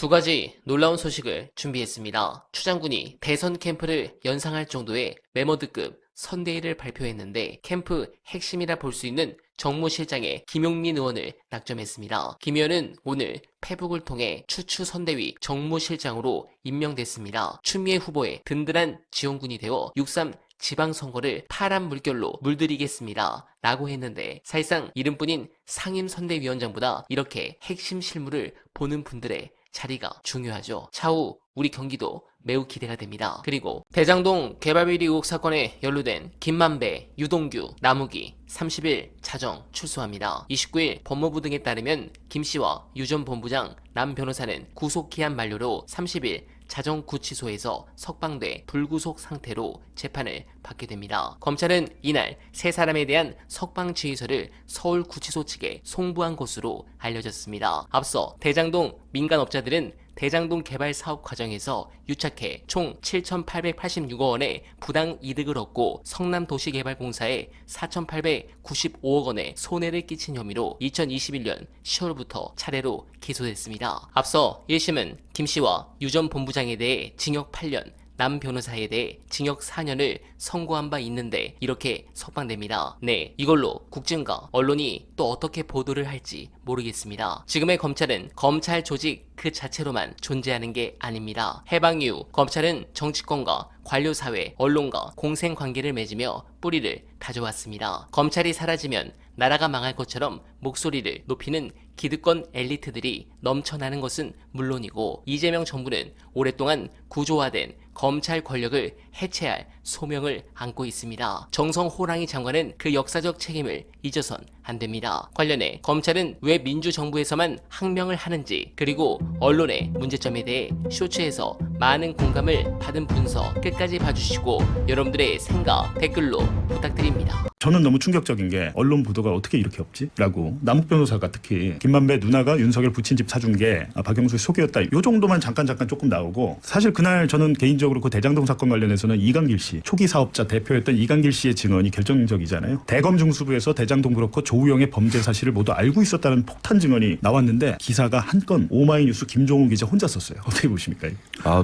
두 가지 놀라운 소식을 준비했습니다. 추 장군이 대선 캠프를 연상할 정도의 메머드급 선대위를 발표했는데 캠프 핵심이라 볼 수 있는 정무실장의 김용민 의원을 낙점했습니다. 김 의원은 오늘 페북을 통해 추추 선대위 정무실장으로 임명됐습니다. 추미애 후보의 든든한 지원군이 되어 6.3 지방선거를 파란 물결로 물들이겠습니다 라고 했는데 사실상 이름뿐인 상임선대위원장보다 이렇게 핵심 실무를 보는 분들의 자리가 중요하죠. 차후 우리 경기도 매우 기대가 됩니다. 그리고 대장동 개발비리 의혹 사건에 연루된 김만배, 유동규, 남욱이 30일 자정 출소합니다. 29일 법무부 등에 따르면 김 씨와 유 전 본부장, 남 변호사는 구속기한 만료로 30일 자정 구치소에서 석방돼 불구속 상태로 재판을 받게 됩니다. 검찰은 이날 세 사람에 대한 석방 지휘서를 서울구치소 측에 송부한 것으로 알려졌습니다. 앞서 대장동 민간업자들은 대장동 개발 사업 과정에서 유착해 총 7,886억 원의 부당 이득을 얻고 성남도시개발공사에 4,895억 원의 손해를 끼친 혐의로 2021년 10월부터 차례로 기소됐습니다. 앞서 1심은 김 씨와 유 전 본부장에 대해 징역 8년, 남 변호사에 대해 징역 4년을 선고한 바 있는데 이렇게 석방됩니다. 네, 이걸로 국정과 언론이 또 어떻게 보도를 할지 모르겠습니다. 지금의 검찰은 검찰 조직 그 자체로만 존재하는 게 아닙니다. 해방 이후 검찰은 정치권과 관료사회, 언론과 공생관계를 맺으며 뿌리를 다져왔습니다. 검찰이 사라지면 나라가 망할 것처럼 목소리를 높이는 기득권 엘리트들이 넘쳐나는 것은 물론이고 이재명 정부는 오랫동안 구조화된 검찰 권력을 해체할 소명을 안고 있습니다. 정성 호랑이 장관은 그 역사적 책임을 잊어선 안 됩니다. 관련해 검찰은 왜 민주정부에서만 항명을 하는지 그리고 언론의 문제점에 대해 쇼츠에서 많은 공감을 받은 분석 끝까지 봐주시고 여러분들의 생각 댓글로 부탁드립니다. 저는 너무 충격적인 게 언론 보도가 어떻게 이렇게 없지? 라고 남욱 변호사가 특히 김만배 누나가 윤석열 부친 집 사준 게 박영수의 속이었다. 요 정도만 잠깐 조금 나오고 사실 그날 저는 개인적으로 그 대장동 사건 관련해서는 이강길 씨 초기 사업자 대표였던 이강길 씨의 증언이 결정적이잖아요. 대검 중수부에서 대장동 그렇고 조우영의 범죄 사실을 모두 알고 있었다는 폭탄 증언이 나왔는데 기사가 한 건 오마이뉴스 김종훈 기자 혼자 썼어요. 어떻게 보십니까?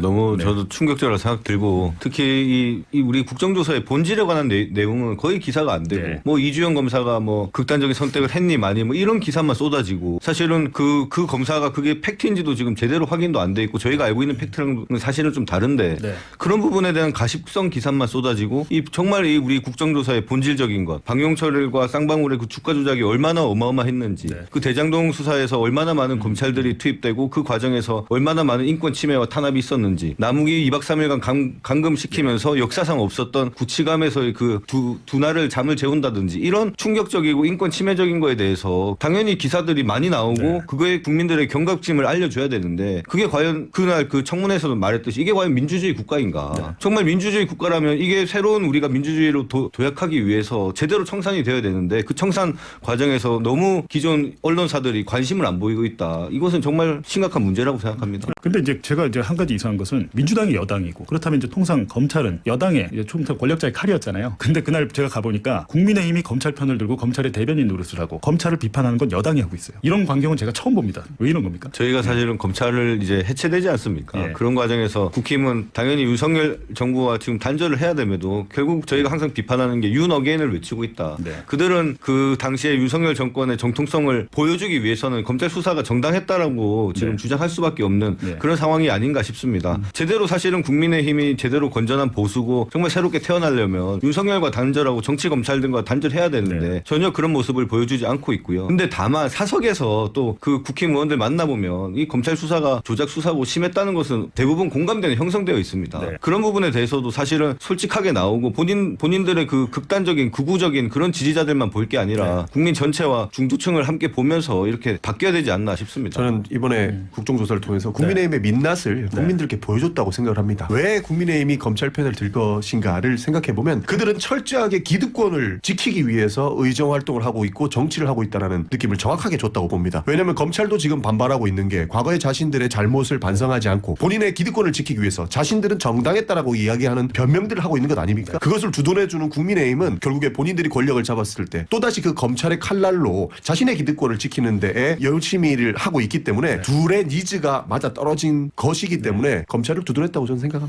너무 네. 저도 충격적이라고 생각 들고 특히 이 우리 국정조사의 본질에 관한 내용은 거의 기사가 안 되고 네. 뭐 이주영 검사가 뭐 극단적인 선택을 했니 많이 뭐 이런 기사만 쏟아지고 사실은 그 검사가 그게 팩트인지도 지금 제대로 확인도 안 돼 있고 저희가 알고 있는 팩트랑 사실은 좀 다른데 네. 그런 부분에 대한 가십성 기사만 쏟아지고 정말 이 우리 국정조사의 본질적인 것 방용철과 쌍방울의 그 주가 조작이 얼마나 어마어마했는지 네. 그 대장동 수사에서 얼마나 많은 검찰들이 투입되고 그 과정에서 얼마나 많은 인권 침해와 탄압이 있었는지 남욱이 2박 3일간 감금시키면서 역사상 없었던 구치감에서의 그 두 날을 잠을 재운다든지 이런 충격적이고 인권 침해적인 거에 대해서 당연히 기사들이 많이 나오고 네. 그거에 국민들의 경각심을 알려줘야 되는데 그게 과연 그날 그 청문회에서도 말했듯이 이게 과연 민주주의 국가인가 네. 정말 민주주의 국가라면 이게 새로운 우리가 민주주의로 도약하기 위해서 제대로 청산이 되어야 되는데 그 청산 과정에서 너무 기존 언론사들이 관심을 안 보이고 있다. 이것은 정말 심각한 문제라고 생각합니다. 근데 이제 제가 이제 한 가지 이상한 것은 민주당이 여당이고 그렇다면 이제 통상 검찰은 여당의 좀 더 권력자의 칼이었잖아요. 근데 그날 제가 가보니까 국민의힘이 검찰 편을 들고 검찰의 대변인 노릇을 하고 검찰을 비판하는 건 여당이 하고 있어요. 이런 광경은 제가 처음 봅니다. 왜 이런 겁니까? 저희가 사실은 검찰을 이제 해체되지 않습니까? 예. 그런 과정에서 국힘은 당연히 윤석열 정부와 지금 단절을 해야 됨에도 결국 저희가 항상 비판하는 게 윤 어게인을 외치고 있다. 네. 그들은 그 당시에 윤석열 정권의 정통성을 보여주기 위해서는 검찰 수사가 정당했다라고 지금 네. 주장할 수밖에 없는 네. 그런 상황이 아닌가 싶습니다. 제대로 사실은 국민의힘이 제대로 건전한 보수고 정말 새롭게 태어나려면 윤석열과 단절하고 정치검찰들과 단절해야 되는데 네. 전혀 그런 모습을 보여주지 않고 있고요. 근데 다만 사석에서 또 그 국힘 의원들 만나보면 이 검찰 수사가 조작 수사고 심했다는 것은 대부분 공감대는 형성되어 있습니다. 네. 그런 부분에 대해서도 사실은 솔직하게 나오고 본인들의 그 극단적인 극우적인 그런 지지자들만 볼 게 아니라 국민 전체와 중도층을 함께 보면서 이렇게 바뀌어야 되지 않나 싶습니다. 저는 이번에 국정조사를 통해서 국민의힘의 민낯을 국민들께 보여줬다고 생각을 합니다. 왜 국민의힘이 검찰 편을 들 것인가를 생각해보면 그들은 철저하게 기득권을 지키기 위해서 의정활동을 하고 있고 정치를 하고 있다는 느낌을 정확하게 줬다고 봅니다. 왜냐하면 검찰도 지금 반발하고 있는 게 과거의 자신들의 잘못을 반성하지 않고 본인의 기득권을 지키기 위해서 자신들은 정당했다라고 이야기하는 변명들을 하고 있는 것 아닙니까? 그것을 주도해주는 국민의힘은 결국에 본인들이 권력을 잡았을 때 또다시 그 검찰 검찰의 칼날로 자신의 기득권을 지키는 데에 열심히 일을 하고 있기 때문에 둘의 니즈가 맞아 떨어진 것이기 때문에 검찰을 두드렸다고 저는 생각합니다.